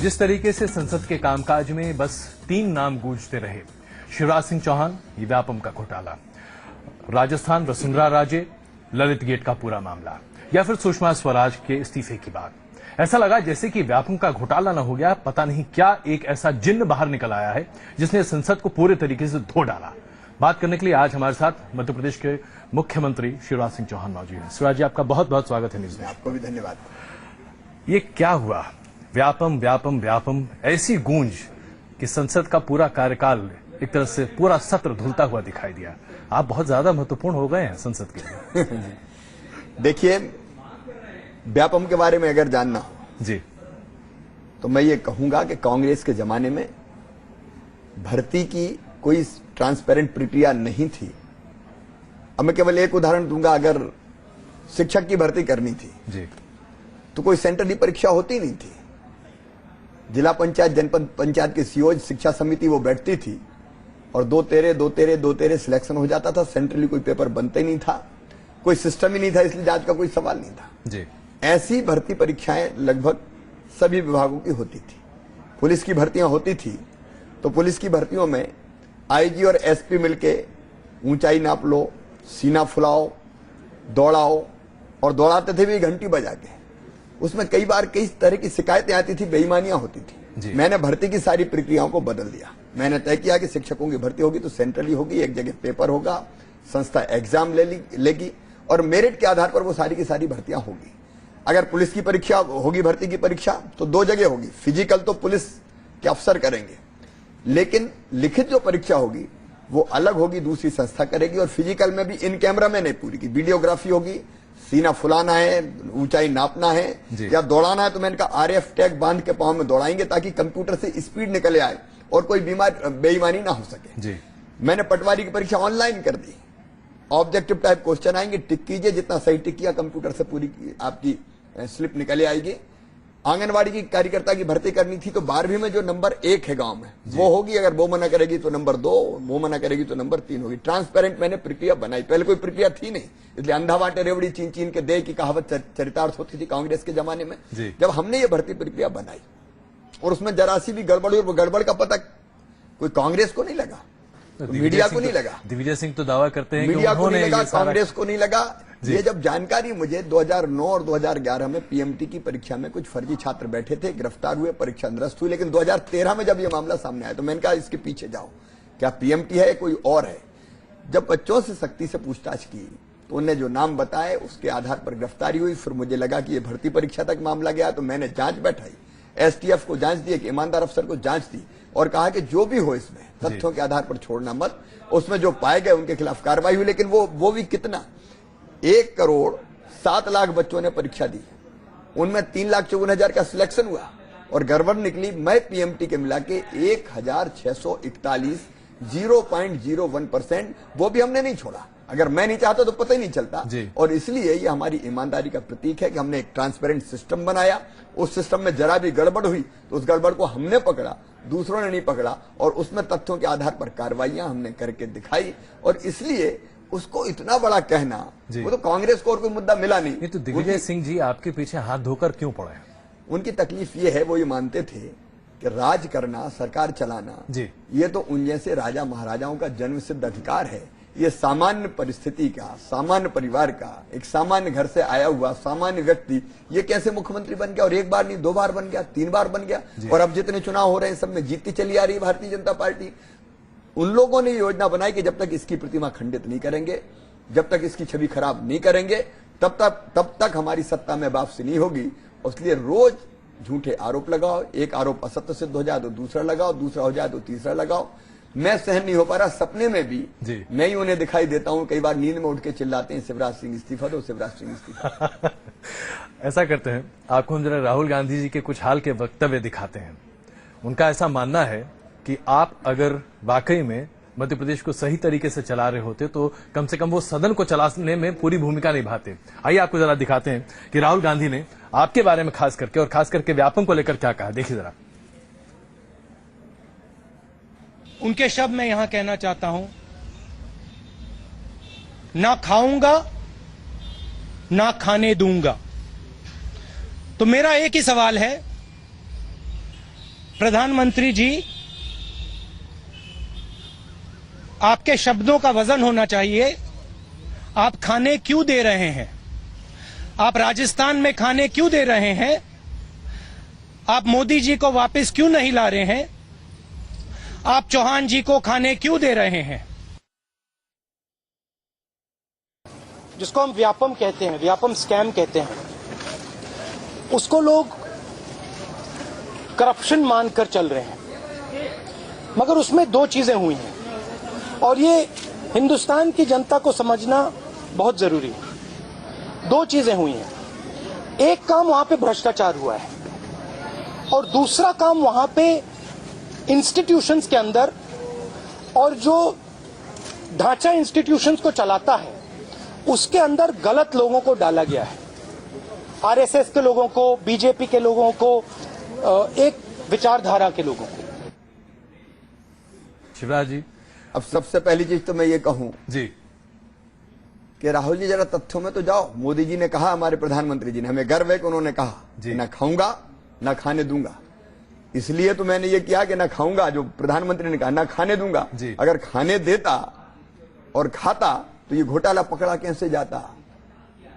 जिस तरीके से संसद के कामकाज में बस 3 नाम गूंजते रहे, शिवराज सिंह चौहान, ये व्यापम का घोटाला, राजस्थान वसुंधरा राजे, ललित गेट का पूरा मामला, या फिर सुषमा स्वराज के इस्तीफे की बात, ऐसा लगा जैसे कि व्यापम का घोटाला न हो गया, पता नहीं क्या एक ऐसा जिन्न बाहर निकल आया है जिसने संसद को पूरे तरीके से धो डाला। बात करने के लिए आज हमारे साथ मध्य प्रदेश के मुख्यमंत्री शिवराज सिंह चौहान मौजूद हैं। शिवराज जी, आपका बहुत बहुत स्वागत है न्यूज में। आपको भी धन्यवाद। ये क्या हुआ? व्यापम व्यापम व्यापम, ऐसी गूंज कि संसद का पूरा कार्यकाल, एक तरह से पूरा सत्र धुलता हुआ दिखाई दिया। आप बहुत ज्यादा महत्वपूर्ण हो गए हैं संसद के लिए। देखिए, व्यापम के बारे में अगर जानना हो जी, तो मैं ये कहूंगा कि कांग्रेस के जमाने में भर्ती की कोई ट्रांसपेरेंट प्रक्रिया नहीं थी। अब मैं केवल एक उदाहरण दूंगा। अगर शिक्षक की भर्ती करनी थी जी, तो कोई सेंट्रली परीक्षा होती नहीं थी। जिला पंचायत, जनपद पंचायत के सीओज, शिक्षा समिति वो बैठती थी और दो तेरे सिलेक्शन हो जाता था। सेंट्रली कोई पेपर बनता ही नहीं था, कोई सिस्टम ही नहीं था, इसलिए जांच का कोई सवाल नहीं था जी। ऐसी भर्ती परीक्षाएं लगभग सभी विभागों की होती थी। पुलिस की भर्तियां होती थी तो पुलिस की भर्तियों में आईजी और एसपी मिलके ऊंचाई नाप लो, सीना फुलाओ, दौड़ाओ, और दौड़ाते थे भी घंटी बजा के। उसमें कई बार कई तरह की शिकायतें आती थी, बेईमानियां होती थी। मैंने भर्ती की सारी प्रक्रियाओं को बदल दिया। मैंने तय किया कि शिक्षकों की भर्ती होगी तो सेंट्रली होगी, एक जगह पेपर होगा, संस्था एग्जाम लेगी और मेरिट के आधार पर वो सारी की सारी भर्तियां होगी। अगर पुलिस की परीक्षा होगी, भर्ती की परीक्षा, तो 2 जगह होगी। फिजिकल तो पुलिस के अफसर करेंगे, लेकिन लिखित जो परीक्षा होगी वो अलग होगी, दूसरी संस्था करेगी। और फिजिकल में भी इन कैमरा में नहीं पूरी की, वीडियोग्राफी होगी। सीना फुलाना है, ऊंचाई नापना है या दौड़ाना है तो मैंने कहा आरएफ टैग बांध के पांव में दौड़ाएंगे ताकि कंप्यूटर से स्पीड निकले आए और कोई बेईमानी ना हो सके जी। मैंने पटवारी की परीक्षा ऑनलाइन कर दी। ऑब्जेक्टिव टाइप क्वेश्चन आएंगे, टिक कीजिए, जितना सही टिक किया कंप्यूटर से पूरी आपकी स्लिप निकले आएगी। आंगनवाड़ी की कार्यकर्ता की भर्ती करनी थी तो 12वीं में जो नंबर 1 है गांव में वो होगी। अगर वो मना करेगी तो नंबर 2, वो मना करेगी तो नंबर 3 होगी। ट्रांसपेरेंट मैंने प्रक्रिया बनाई। पहले कोई प्रक्रिया थी नहीं, इसलिए अंधा बांटे रेवड़ी चीन चीन के दे की कहावत चरितार्थ होती थी कांग्रेस के जमाने में। जब हमने ये भर्ती प्रक्रिया बनाई और उसमें जरा सी भी गड़बड़ हुई, और गड़बड़ का पता कोई कांग्रेस को नहीं लगा, तो मीडिया को नहीं लगा। दिग्विजय सिंह तो दावा करते हैं मीडिया को नहीं लगा, कांग्रेस को नहीं लगा। ये जब जानकारी मुझे 2009 और 2011 में पीएमटी की परीक्षा में कुछ फर्जी छात्र बैठे थे, गिरफ्तार हुए, परीक्षा निरस्त हुई। लेकिन 2013 में जब ये मामला सामने आया तो मैंने कहा इसके पीछे जाओ, क्या पीएमटी है कोई और है। जब बच्चों से सख्ती से पूछताछ की तो उन्हें जो नाम बताए उसके आधार पर गिरफ्तारी हुई। फिर मुझे लगा कि ये भर्ती परीक्षा तक मामला गया तो मैंने जांच बैठाई, एसटीएफ को जांच दी, एक ईमानदार अफसर को जांच दी और कहा कि जो भी हो इसमें तथ्यों के आधार पर छोड़ना मत। उसमें जो पाए गए उनके खिलाफ कार्रवाई हुई। लेकिन वो भी कितना, 1,07,00,000 बच्चों ने परीक्षा दी, उनमें 3,54,000 का सिलेक्शन हुआ और गड़बड़ निकली। मैं पीएमटी के मिला के 1,641, 0.01%, वो भी हमने नहीं छोड़ा। अगर मैं नहीं चाहता तो पता ही नहीं चलता। और इसलिए ये हमारी ईमानदारी का प्रतीक है कि हमने एक ट्रांसपेरेंट सिस्टम बनाया। उस सिस्टम में जरा भी गड़बड़ हुई तो उस गड़बड़ को हमने पकड़ा, दूसरों ने नहीं पकड़ा, और उसमें तथ्यों के आधार पर कार्रवाइयां हमने करके दिखाई। और इसलिए उसको इतना बड़ा कहना, वो तो कांग्रेस को और कोई मुद्दा मिला नहीं। तो दिग्विजय सिंह जी आपके पीछे हाथ धोकर क्यों पड़े? उनकी तकलीफ ये है, वो ये मानते थे कि राज करना, सरकार चलाना, ये तो उन जैसे राजा महाराजाओं का जन्मसिद्ध अधिकार है। ये सामान्य परिस्थिति का, सामान्य परिवार का, एक सामान्य घर से आया हुआ सामान्य व्यक्ति ये कैसे मुख्यमंत्री बन गया? और 1 बार नहीं, 2 बार बन गया, 3 बार बन गया। और अब जितने चुनाव हो रहे हैं सब में जीतती चली आ रही है भारतीय जनता पार्टी। उन लोगों ने योजना बनाई कि जब तक इसकी प्रतिमा खंडित नहीं करेंगे, जब तक इसकी छवि खराब नहीं करेंगे, तब तक हमारी सत्ता में वापसी नहीं होगी। इसलिए रोज झूठे आरोप लगाओ, एक आरोप असत्य सिद्ध हो जाए तो दूसरा लगाओ, दूसरा हो जाए तो तीसरा लगाओ। मैं सहन नहीं हो पा रहा। सपने में भी मैं ही उन्हें दिखाई देता हूं। कई बार नींद में उठ के चिल्लाते हैं शिवराज सिंह इस्तीफा दो, शिवराज सिंह इस्तीफा। ऐसा करते हैं, आपको हम जरा राहुल गांधी जी के कुछ हाल के वक्तव्य दिखाते हैं। उनका ऐसा मानना है कि आप अगर वाकई में मध्य प्रदेश को सही तरीके से चला रहे होते तो कम से कम वो सदन को चलाने में पूरी भूमिका निभाते। आइए आपको जरा दिखाते हैं कि राहुल गांधी ने आपके बारे में खास करके और खास करके व्यापम को लेकर क्या कहा। देखिए जरा। उनके शब्द मैं यहां कहना चाहता हूं, ना खाऊंगा ना खाने दूंगा। तो मेरा एक ही सवाल है प्रधानमंत्री जी, आपके शब्दों का वजन होना चाहिए। आप खाने क्यों दे रहे हैं? आप राजस्थान में खाने क्यों दे रहे हैं? आप मोदी जी को वापस क्यों नहीं ला रहे हैं? आप चौहान जी को खाने क्यों दे रहे हैं? जिसको हम व्यापम कहते हैं, व्यापम स्कैम कहते हैं, उसको लोग करप्शन मानकर चल रहे हैं, मगर उसमें दो चीजें हुई हैं और ये हिंदुस्तान की जनता को समझना बहुत जरूरी है। दो चीजें हुई हैं। एक काम वहां पे भ्रष्टाचार हुआ है और दूसरा काम वहां पे इंस्टीट्यूशंस के अंदर और जो ढांचा इंस्टीट्यूशंस को चलाता है उसके अंदर गलत लोगों को डाला गया है। आरएसएस के लोगों को, बीजेपी के लोगों को, एक विचारधारा के लोगों को। शिवराज जी, अब सबसे पहली चीज तो मैं ये कहूं जी कि राहुल जी जरा तथ्यों में तो जाओ। मोदी जी ने कहा, हमारे प्रधानमंत्री जी ने, हमें गर्व है कि उन्होंने कहा जी। ना खाऊंगा ना खाने दूंगा। इसलिए तो मैंने ये किया कि ना खाऊंगा, जो प्रधानमंत्री ने कहा, ना खाने दूंगा। जी। अगर खाने देता और खाता तो ये घोटाला पकड़ा कैसे जाता?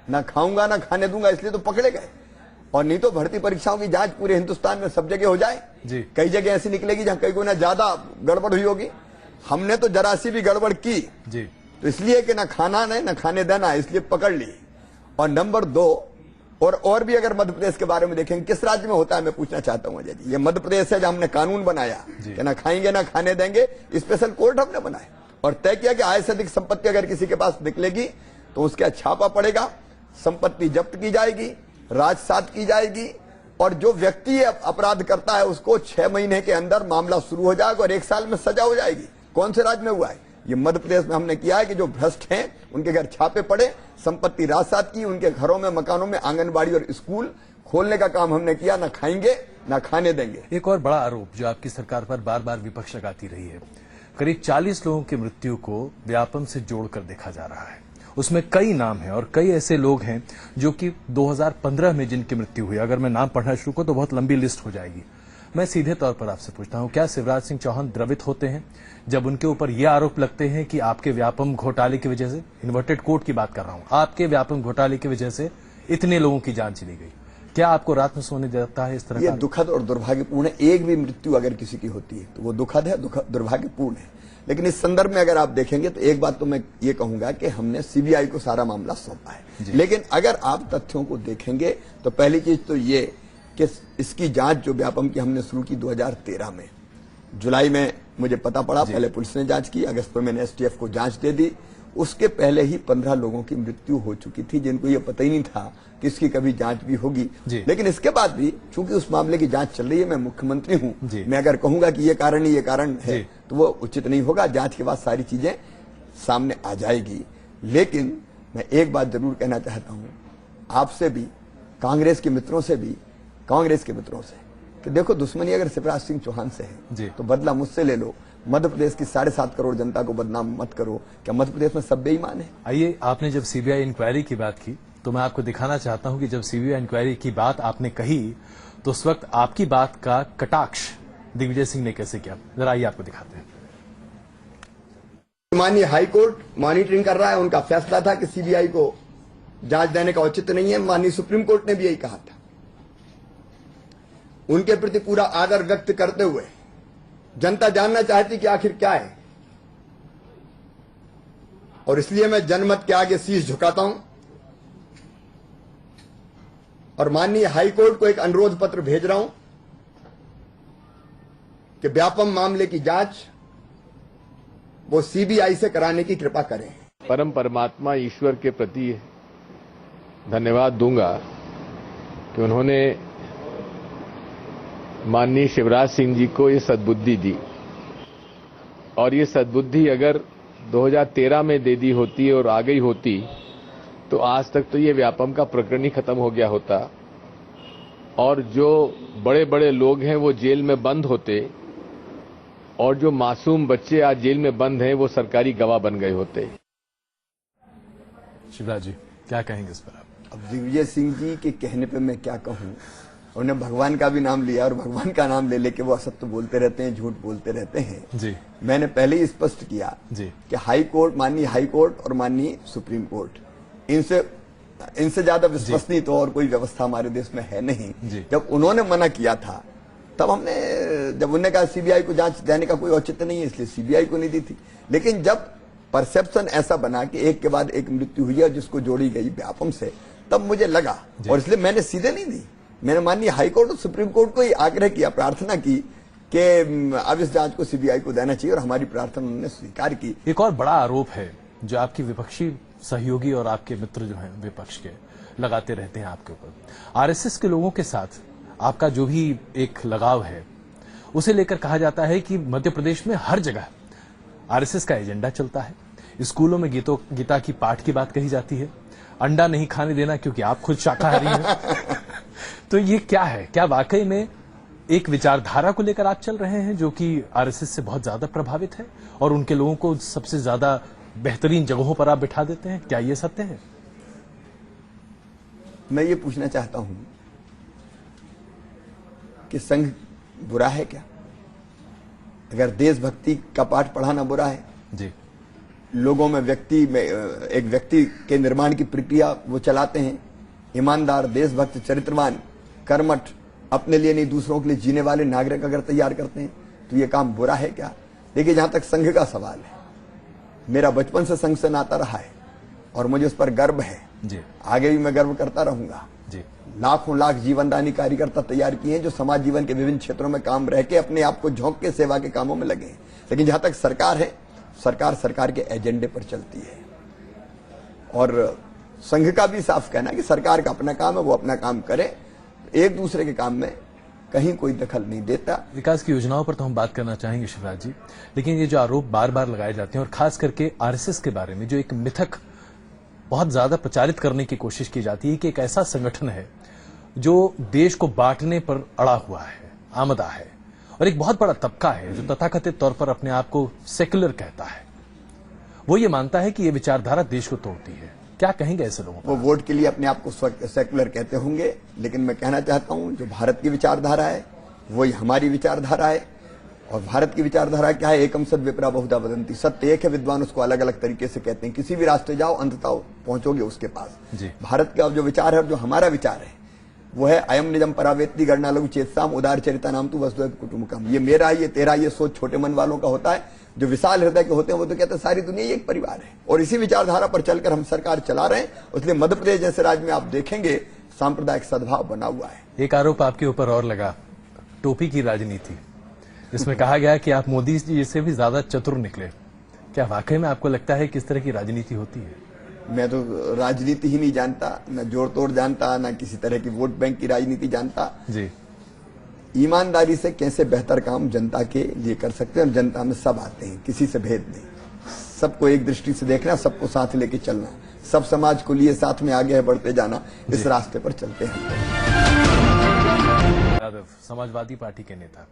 ना खाऊंगा ना खाने दूंगा, इसलिए तो पकड़े गए। और नहीं तो भर्ती परीक्षाओं की जांच पूरे हिंदुस्तान में सब जगह हो जाए। जी। कई जगह ऐसी निकलेगी जहां कई गुना ज्यादा गड़बड़ हुई होगी। हमने तो जरा सी भी गड़बड़ की जी, तो इसलिए कि ना खाना नहीं ना खाने देना, इसलिए पकड़ ली। और नंबर 2, और भी अगर मध्य प्रदेश के बारे में देखेंगे, किस राज्य में होता है मैं पूछना चाहता हूं अजय जी। ये मध्य प्रदेश है जहां हमने कानून बनाया कि ना खाएंगे ना खाने देंगे, स्पेशल कोर्ट हमने बनाए और तय किया कि आय से अधिक संपत्ति अगर किसी के पास निकलेगी तो उसका छापा पड़ेगा, संपत्ति जब्त की जाएगी, राजसात की जाएगी और जो व्यक्ति अपराध करता है उसको 6 महीने के अंदर मामला शुरू हो जाएगा और 1 साल में सजा हो जाएगी। कौन से राज्य में हुआ है? ये मध्य प्रदेश में हमने किया है कि जो भ्रष्ट हैं उनके घर छापे पड़े, संपत्ति राजसात की, उनके घरों में, मकानों में आंगनबाड़ी और स्कूल खोलने का काम हमने किया। ना खाएंगे ना खाने देंगे। एक और बड़ा आरोप जो आपकी सरकार पर बार बार विपक्ष लगाती रही है, करीब 40 लोगों की मृत्यु को व्यापम से जोड़कर देखा जा रहा है। उसमें कई नाम हैं और कई ऐसे लोग हैं जो कि 2015 में जिनकी मृत्यु हुई। अगर मैं नाम पढ़ना शुरू करूं तो बहुत लंबी लिस्ट हो जाएगी। मैं सीधे तौर पर आपसे पूछता हूं, क्या शिवराज सिंह चौहान द्रवित होते हैं जब उनके ऊपर यह आरोप लगते हैं कि आपके व्यापम घोटाले की वजह से, इन्वर्टेड कोर्ट की बात कर रहा हूं, आपके व्यापम घोटाले की वजह से इतने लोगों की जान चली गई? क्या आपको रात में सोने देता है इस तरह? ये दुखद और दुर्भाग्यपूर्ण है। एक भी मृत्यु अगर किसी की होती है तो वो दुखद है, दुर्भाग्यपूर्ण है। लेकिन इस संदर्भ में अगर आप देखेंगे तो एक बात तो मैं ये कहूंगा कि हमने सीबीआई को सारा मामला सौंपा है। लेकिन अगर आप तथ्यों को देखेंगे तो पहली चीज तो ये कि इसकी जांच जो व्यापम की हमने शुरू की 2013 में, जुलाई में मुझे पता पड़ा, पहले पुलिस ने जांच की, अगस्त में मैंने एसटीएफ को जांच दे दी। उसके पहले ही 15 लोगों की मृत्यु हो चुकी थी जिनको ये पता ही नहीं था कि इसकी कभी जांच भी होगी। लेकिन इसके बाद भी चूंकि उस मामले की जांच चल रही है, मैं मुख्यमंत्री हूं, मैं अगर कहूंगा कि ये कारण ही ये कारण है तो वो उचित नहीं होगा। जांच के बाद सारी चीजें सामने आ जाएगी। लेकिन मैं एक बात जरूर कहना चाहता हूं आपसे भी, कांग्रेस के मित्रों से भी, कांग्रेस के मित्रों से, कि देखो दुश्मनी अगर शिवराज सिंह चौहान से है तो बदला मुझसे ले लो। मध्य प्रदेश की 7.5 करोड़ जनता को बदनाम मत करो। क्या मध्य प्रदेश में सब बेईमान है? आइए, आपने जब सीबीआई इंक्वायरी की बात की तो मैं आपको दिखाना चाहता हूं कि जब सीबीआई इंक्वायरी की बात आपने कही तो उस वक्त आपकी बात का कटाक्ष दिग्विजय सिंह ने कैसे किया, जरा आइए आपको दिखाते हैं। माननीय हाईकोर्ट मॉनिटरिंग कर रहा है, उनका फैसला था कि सीबीआई को जांच देने का औचित्य नहीं है। माननीय सुप्रीम कोर्ट ने भी यही कहा था। उनके प्रति पूरा आदर व्यक्त करते हुए जनता जानना चाहती कि आखिर क्या है, और इसलिए मैं जनमत के आगे शीश झुकाता हूं और माननीय हाईकोर्ट को एक अनुरोध पत्र भेज रहा हूं कि व्यापम मामले की जांच वो सीबीआई से कराने की कृपा करें। परम परमात्मा ईश्वर के प्रति धन्यवाद दूंगा कि उन्होंने माननीय शिवराज सिंह जी को ये सद्बुद्धि दी, और ये सद्बुद्धि अगर 2013 में दे दी होती और आ गई होती तो आज तक तो ये व्यापम का प्रकरण ही खत्म हो गया होता और जो बड़े बड़े लोग हैं वो जेल में बंद होते और जो मासूम बच्चे आज जेल में बंद हैं वो सरकारी गवाह बन गए होते। शिवराज जी क्या कहेंगे इस पर आप? अब दिग्विजय सिंह जी के कहने पे मैं क्या कहूं, उन्हें भगवान का भी नाम लिया और भगवान का नाम ले लेके वो असत्य बोलते रहते हैं, झूठ बोलते रहते हैं। जी। मैंने पहले ही स्पष्ट किया जी। कि हाई कोर्ट, माननीय हाई कोर्ट और माननीय सुप्रीम कोर्ट, इनसे ज्यादा विश्वसनीय तो और कोई व्यवस्था हमारे देश में है नहीं। जब उन्होंने मना किया था तब हमने, जब उन्होंने कहा सीबीआई को जांच देने का कोई औचित्य नहीं है इसलिए सीबीआई को नहीं दी थी, लेकिन जब परसेप्शन ऐसा बना कि एक के बाद एक मृत्यु हुई है जिसको जोड़ी गई व्यापम से, तब मुझे लगा और इसलिए मैंने सीधे नहीं दी। मैंने माननीय हाई कोर्ट और सुप्रीम कोर्ट को ही आग्रह किया, प्रार्थना की कि अब इस जांच को सीबीआई को देना चाहिए और हमारी प्रार्थना उन्होंने स्वीकार की। एक और बड़ा आरोप है जो आपकी विपक्षी सहयोगी और आपके मित्र जो हैं विपक्ष के लगाते रहते हैं आपके ऊपर, आरएसएस के लोगों के साथ आपका जो भी एक लगाव है उसे लेकर कहा जाता है कि मध्य प्रदेश में हर जगह आरएसएस का एजेंडा चलता है। स्कूलों में गीता की पाठ की बात कही जाती है, अंडा नहीं खाने देना क्योंकि आप खुद शाकाहारी हैं। तो ये क्या है? क्या वाकई में एक विचारधारा को लेकर आप चल रहे हैं जो कि आरएसएस से बहुत ज्यादा प्रभावित है और उनके लोगों को सबसे ज्यादा बेहतरीन जगहों पर आप बिठा देते हैं? क्या ये सत्य है? मैं ये पूछना चाहता हूं कि संघ बुरा है क्या? अगर देशभक्ति का पाठ पढ़ाना बुरा है, जी, लोगों में एक व्यक्ति के निर्माण की प्रक्रिया वो चलाते हैं, ईमानदार, देशभक्त, चरित्रवान, कर्मठ, अपने लिए नहीं दूसरों के लिए जीने वाले नागरिक अगर तैयार करते हैं तो ये काम बुरा है क्या? देखिए, जहां तक संघ का सवाल है, मेरा बचपन से संघ से नाता रहा है और मुझे उस पर गर्व है जी। आगे भी मैं गर्व करता रहूंगा जी। लाखों लाख जीवनदानी कार्यकर्ता तैयार किए हैं जो समाज जीवन के विभिन्न क्षेत्रों में काम रह के अपने आप को झोंक के सेवा के कामों में लगे हैं। लेकिन जहां तक सरकार है, सरकार के एजेंडे पर चलती है और संघ का भी साफ कहना है कि सरकार का अपना काम है, वो अपना काम करे, एक दूसरे के काम में कहीं कोई दखल नहीं देता। विकास की योजनाओं पर तो हम बात करना चाहेंगे शिवराज जी, लेकिन ये जो आरोप बार बार लगाए जाते हैं और खास करके आरएसएस के बारे में जो एक मिथक बहुत ज्यादा प्रचारित करने की कोशिश की जाती है कि एक ऐसा संगठन है जो देश को बांटने पर अड़ा हुआ है, आमदा है, और एक बहुत बड़ा तबका है जो तथाकथित तौर पर अपने आप को सेक्युलर कहता है, वो ये मानता है कि ये विचारधारा देश को तोड़ती है। क्या कहेंगे ऐसे लोगों को? वो वोट के लिए अपने आप को सेक्युलर कहते होंगे, लेकिन मैं कहना चाहता हूं जो भारत की विचारधारा है वही हमारी विचारधारा है। और भारत की विचारधारा क्या है? एकम सद विप्रा बहुधा वदंती, सत्य एक है, विद्वान उसको अलग अलग तरीके से कहते हैं। किसी भी रास्ते जाओ अंततः पहुंचोगे उसके पास। भारत का जो विचार है और जो हमारा विचार है वो है अयम निजम परावेत्ति गणना लघु चेतसाम उदार चरिता नाम तू वसुधैव कुटुंबकम। ये मेरा, ये तेरा, ये सोच छोटे मन वालों का होता है। जो विशाल हृदय के होते हैं वो तो कहते हैं सारी दुनिया ही एक परिवार है, और इसी विचारधारा पर चलकर हम सरकार चला रहे हैं। इसलिए मध्य प्रदेश जैसे राज्य में आप देखेंगे सांप्रदायिक सद्भाव बना हुआ है। एक आरोप आपके ऊपर और लगा, टोपी की राजनीति, जिसमें कहा गया कि आप मोदी जी से भी ज्यादा चतुर निकले। क्या वाकई में आपको लगता है किस तरह की राजनीति होती है? मैं तो राजनीति ही नहीं जानता, न जोड़ तोड़ जानता, न किसी तरह की वोट बैंक की राजनीति जानता जी। ईमानदारी से कैसे बेहतर काम जनता के लिए कर सकते हैं, और जनता में सब आते हैं, किसी से भेद नहीं, सबको एक दृष्टि से देखना, सबको साथ लेके चलना, सब समाज को लिए साथ में आगे बढ़ते जाना, इस रास्ते पर चलते हैं। यादव समाजवादी पार्टी के नेता,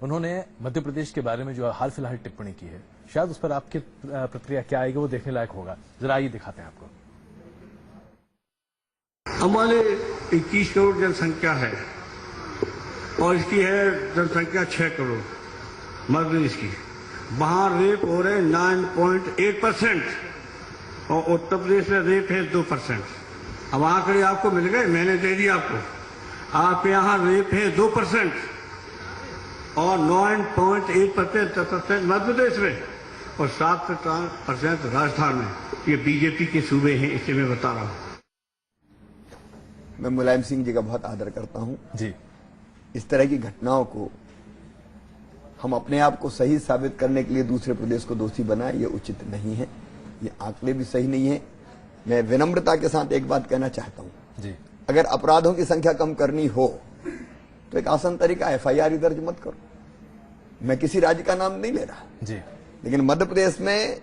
उन्होंने मध्य प्रदेश के बारे में जो हाल फिलहाल टिप्पणी की है, शायद उस पर आपकी प्रतिक्रिया क्या आएगी वो देखने लायक होगा। जरा आइए दिखाते हैं आपको। हमारे 21 करोड़ जनसंख्या है और इसकी है जनसंख्या 6 करोड़ मध्य प्रदेश की। वहां रेप हो रहे 9.8% और उत्तर प्रदेश में रेप है 2%। अब आंकड़े आपको मिल गए, मैंने दे दिया आपको। आप यहाँ रेप है 2% और 9.8% मध्य प्रदेश में और 7% राजस्थान में। ये बीजेपी के सूबे हैं, इसे मैं बता रहा हूं। मैं मुलायम सिंह जी का बहुत आदर करता हूं जी। इस तरह की घटनाओं को हम अपने आप को सही साबित करने के लिए दूसरे प्रदेश को दोषी बनाएं, ये उचित नहीं है, ये आंकड़े भी सही नहीं है। मैं विनम्रता के साथ एक बात कहना चाहता हूं जी। अगर अपराधों की संख्या कम करनी हो तो एक आसान तरीका एफआईआर दर्ज मत करो। मैं किसी राज्य का नाम नहीं ले रहा जी, लेकिन मध्य प्रदेश में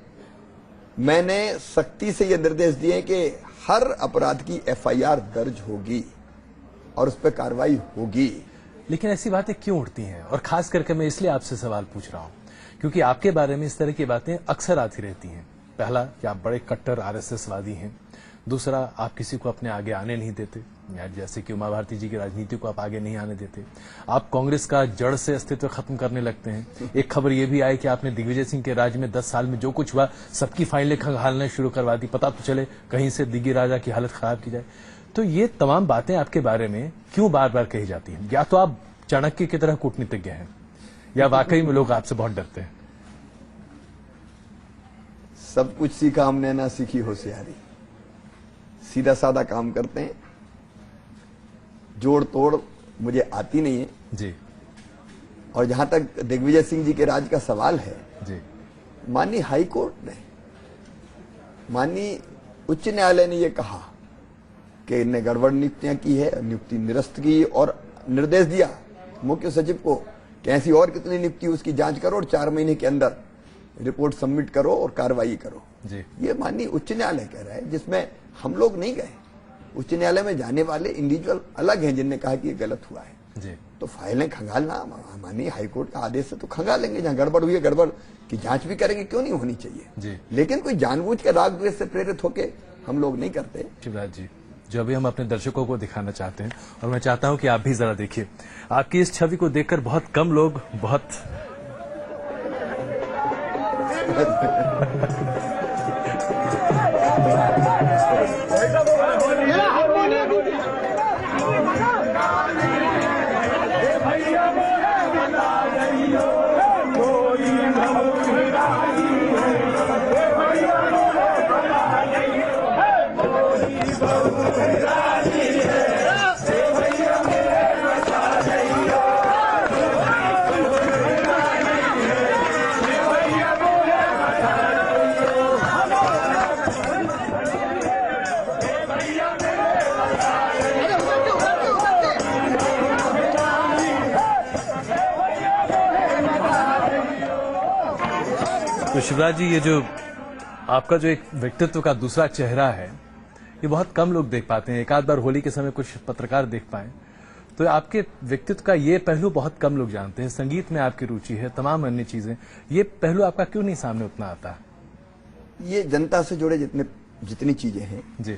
मैंने सख्ती से यह निर्देश दिए कि हर अपराध की एफआईआर दर्ज होगी और उस पर कार्रवाई होगी। लेकिन ऐसी बातें क्यों उठती हैं? और खास करके मैं इसलिए आपसे सवाल पूछ रहा हूं क्योंकि आपके बारे में इस तरह की बातें अक्सर आती रहती हैं। पहला कि आप बड़े कट्टर आरएसएस वादी हैं, दूसरा, आप किसी को अपने आगे आने नहीं देते, जैसे कि उमा भारती जी की राजनीति को आप आगे नहीं आने देते। आप कांग्रेस का जड़ से अस्तित्व खत्म करने लगते हैं। एक खबर यह भी आई कि आपने दिग्विजय सिंह के राज में 10 साल में जो कुछ हुआ सबकी फाइलें खंगालना शुरू करवा दी, पता तो चले कहीं से दिग्गी राजा की हालत खराब की जाए। तो ये तमाम बातें आपके बारे में क्यों बार बार कही जाती हैं? या तो आप चाणक्य की तरह कूटनीतिज्ञ हैं, या वाकई में लोग आपसे बहुत डरते हैं। सब कुछ सीखा हमने, ना सीखी होशियारी। सीधा साधा काम करते हैं, जोड़ तोड़ मुझे आती नहीं है जी। और जहां तक दिग्विजय सिंह जी के राज का सवाल है, जी। माननीय हाईकोर्ट ने, माननीय उच्च न्यायालय ने यह कहा कि इनने गड़बड़ नियुक्तियां की है, नियुक्ति निरस्त की और निर्देश दिया मुख्य सचिव को कि ऐसी और कितनी नियुक्ति उसकी जांच करो और 4 महीने के अंदर रिपोर्ट सबमिट करो और कार्रवाई करो। जी। ये माननीय उच्च न्यायालय कह रहा है, जिसमें हम लोग नहीं गए। उच्च न्यायालय में जाने वाले इंडिविजुअल अलग हैं जिनने कहा कि ये गलत हुआ है। जी। तो फाइलें खंगालना, माननीय हाईकोर्ट का आदेश है तो खंगालेंगे। जहां गड़बड़ हुई है, गड़बड़ की जांच भी करेंगे, क्यों नहीं होनी चाहिए जी। लेकिन कोई जानबूझ के राग द्वेष से प्रेरित होके हम लोग नहीं करते। शिवराज जी, जो अभी हम अपने दर्शकों को दिखाना चाहते हैं, और मैं चाहता हूं कि आप भी जरा देखिए, आपकी इस छवि को देखकर बहुत कम लोग बहुत तो शिवराज जी, ये जो आपका जो एक व्यक्तित्व का दूसरा चेहरा है, ये बहुत कम लोग देख पाते हैं। एक आध बार होली के समय कुछ पत्रकार देख पाए, तो आपके व्यक्तित्व का ये पहलू बहुत कम लोग जानते हैं। संगीत में आपकी रुचि है, तमाम अन्य चीजें, ये पहलू आपका क्यों नहीं सामने उतना आता? ये जनता से जुड़े जितनी चीजें हैं जी,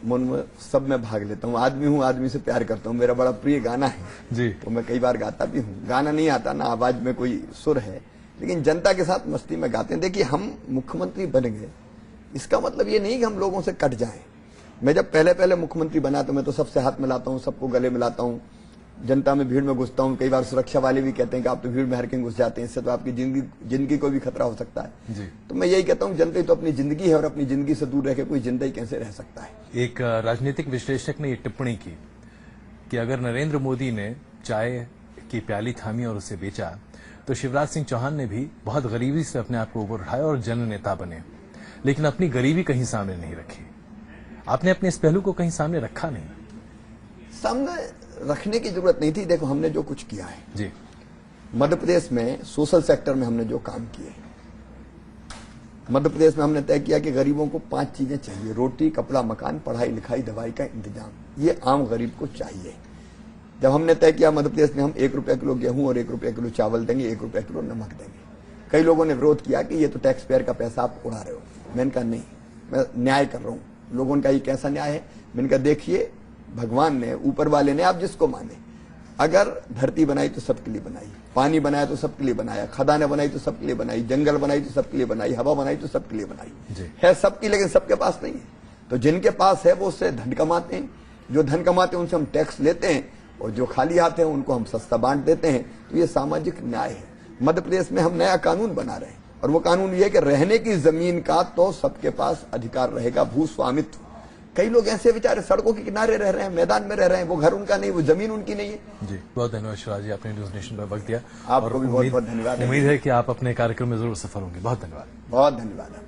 मन में सब में भाग लेता हूँ। आदमी हूँ, आदमी से प्यार करता हूँ। मेरा बड़ा प्रिय गाना है जी, तो मैं कई बार गाता भी हूँ। गाना नहीं आता, ना आवाज में कोई सुर है, लेकिन जनता के साथ मस्ती में गाते हैं। देखिए, हम मुख्यमंत्री बन गए, इसका मतलब ये नहीं कि हम लोगों से कट जाएं। मैं जब पहले मुख्यमंत्री बना तो मैं तो सबसे हाथ मिलाता हूँ, सबको गले मिलाता हूँ, जनता में भीड़ में घुसता हूँ। कई बार सुरक्षा वाले भी कहते हैं कि आप तो भीड़ में हर कहीं घुस जाते हैं, इससे तो आपकी जिंदगी को भी खतरा हो सकता है जी। तो मैं यही कहता हूँ, जनता तो अपनी जिंदगी है और अपनी जिंदगी से दूर रह के कोई जिंदगी कैसे रह सकता है। एक राजनीतिक विश्लेषक ने ये टिप्पणी की कि अगर नरेंद्र मोदी ने चाय की प्याली थामी और उसे बेचा, तो शिवराज सिंह चौहान ने भी बहुत गरीबी से अपने आप को ऊपर उठाया और जन नेता बने, लेकिन अपनी गरीबी कहीं सामने नहीं रखी। आपने अपने इस पहलू को कहीं सामने रखा नहीं। सामने रखने की जरूरत नहीं थी। देखो, हमने जो कुछ किया है जी, मध्य प्रदेश में सोशल सेक्टर में हमने जो काम किए, मध्य प्रदेश में हमने तय किया कि गरीबों को 5 चीजें चाहिए: रोटी, कपड़ा, मकान, पढ़ाई लिखाई, दवाई का इंतजाम। ये आम गरीब को चाहिए। जब हमने तय किया मध्य प्रदेश में हम 1 रुपया किलो गेहूं और 1 रुपया किलो चावल देंगे, 1 रुपया किलो नमक देंगे। कई लोगों ने विरोध किया कि ये तो टैक्स पेयर का पैसा आप उड़ा रहे हो। मैंने कहा नहीं, मैं न्याय कर रहा हूं। लोगों का ये कैसा न्याय है? मैंने कहा देखिए, भगवान ने, ऊपर वाले ने, आप जिसको माने, अगर धरती बनाई तो सबके लिए बनाई, पानी बनाया तो सबके लिए बनाया, खदानें बनाई तो सबके लिए बनाई, जंगल बनाई तो सबके लिए बनाई, हवा बनाई तो सबके लिए बनाई है सबकी, लेकिन सबके पास नहीं है। तो जिनके पास है वो उससे धन कमाते हैं, जो धन कमाते हैं उनसे हम टैक्स लेते हैं, और जो खाली हाथ है उनको हम सस्ता बांट देते हैं। तो ये सामाजिक न्याय है। मध्य प्रदेश में हम नया कानून बना रहे हैं, और वो कानून ये है कि रहने की जमीन का तो सबके पास अधिकार रहेगा, भू स्वामित्व। कई लोग ऐसे बेचारे सड़कों के किनारे रह रहे हैं, मैदान में रह रहे हैं, वो घर उनका नहीं, वो जमीन उनकी नहीं है। जी, बहुत धन्यवाद शिवराज जी, आपने न्यूज नेशन पर वक्त दिया। आपको भी बहुत बहुत धन्यवाद। उम्मीद है कि आप अपने कार्यक्रम में जरूर सफल होंगे। बहुत धन्यवाद। बहुत धन्यवाद।